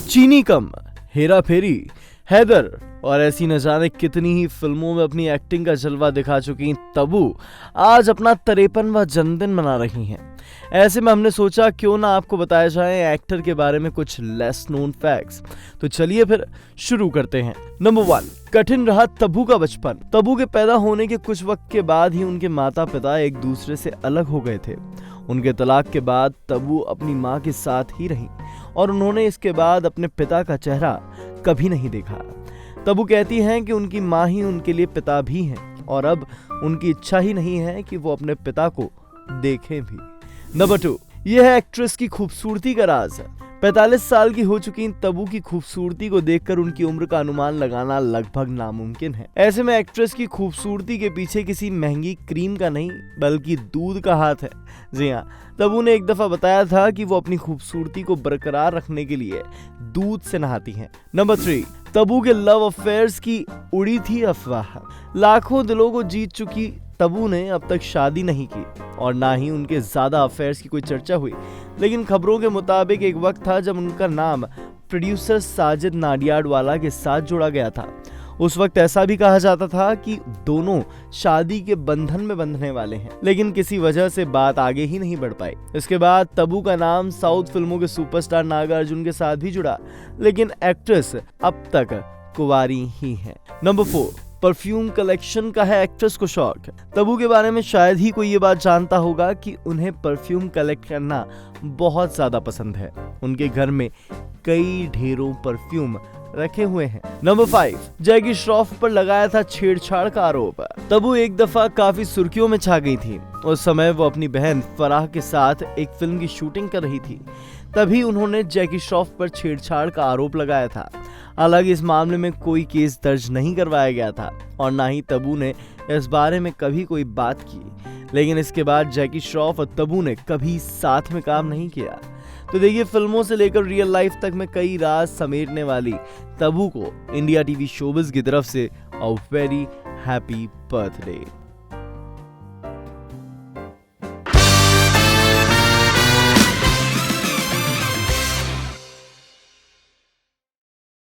चीनी कम, हेरा फेरी, हैदर और ऐसी न जाने कितनी ही फिल्मों में अपनी एक्टिंग का जलवा दिखा चुकी तब्बू आज अपना 53वां जन्मदिन मना रही हैं। ऐसे में हमने सोचा क्यों ना आपको बताया जाए एक्टर के बारे में कुछ लेस नोन फैक्ट्स। तो चलिए फिर शुरू करते हैं। नंबर 1, कठिन रहा तब्बू का बचपन। तब्बू के पैदा होने के कुछ वक्त के बाद ही उनके माता पिता एक दूसरे से अलग हो गए थे। उनके तलाक के बाद तब्बू अपनी माँ के साथ ही रही और उन्होंने इसके बाद अपने पिता का चेहरा कभी नहीं देखा। तब्बू कहती हैं कि उनकी माँ ही उनके लिए पिता भी हैं और अब उनकी इच्छा ही नहीं है कि वो अपने पिता को देखें भी। नंबर 2, यह है एक्ट्रेस की खूबसूरती का राज। 45 साल की हो चुकी तब्बू की खूबसूरती को देखकर उनकी उम्र का अनुमान लगाना लगभग नामुमकिन है। ऐसे में एक्ट्रेस की खूबसूरती के पीछे किसी महंगी क्रीम का नहीं बल्कि दूध का हाथ है। जी हाँ, तब्बू ने एक दफा बताया था कि वो अपनी खूबसूरती को बरकरार रखने के लिए दूध से नहाती हैं। नंबर 3, तब्बू के लव अफेयर्स की उड़ी थी अफवाह। लाखों दिलों को जीत चुकी तब्बू ने अब तक शादी नहीं की और ना ही उनके ज्यादा अफेयर्स की कोई चर्चा हुई, लेकिन खबरों के मुताबिक एक वक्त था जब उनका नाम प्रोड्यूसर साजिद नाडियाडवाला के साथ जोड़ा गया था। उस वक्त ऐसा भी कहा जाता था कि दोनों शादी के बंधन में बंधने वाले हैं, लेकिन किसी वजह से बात आगे ही नहीं बढ़ पाई। इसके बाद तब्बू का नाम साउथ फिल्मों के सुपरस्टार नागार्जुन के साथ भी जुड़ा, लेकिन एक्ट्रेस अब तक कुंवारी ही है। नंबर 4, परफ्यूम कलेक्शन का है एक्ट्रेस को शौक। तब्बू के बारे में शायद ही कोई ये बात जानता होगा कि उन्हें परफ्यूम कलेक्ट करना बहुत ज्यादा पसंद है। उनके घर में कई ढेरों परफ्यूम रखे हुए हैं। नंबर 5, जैकी श्रॉफ पर लगाया था छेड़छाड़ का आरोप। तब्बू एक दफा काफी सुर्खियों में छा गई थी। उस समय वो अपनी बहन फराह के साथ एक फिल्म की शूटिंग कर रही थी। तभी उन्होंने जैकी श्रॉफ पर छेड़छाड़ का आरोप लगाया था। हालांकि इस मामले में कोई केस दर्ज नहीं करवाया गया था और ना ही तब्बू ने इस बारे में कभी कोई बात की, लेकिन इसके बाद जैकी श्रॉफ और तब्बू ने कभी साथ में काम नहीं किया। तो देखिए, फिल्मों से लेकर रियल लाइफ तक में कई राज समेटने वाली तब्बू को इंडिया टीवी शोबिज की तरफ से अ वेरी हैप्पी बर्थडे।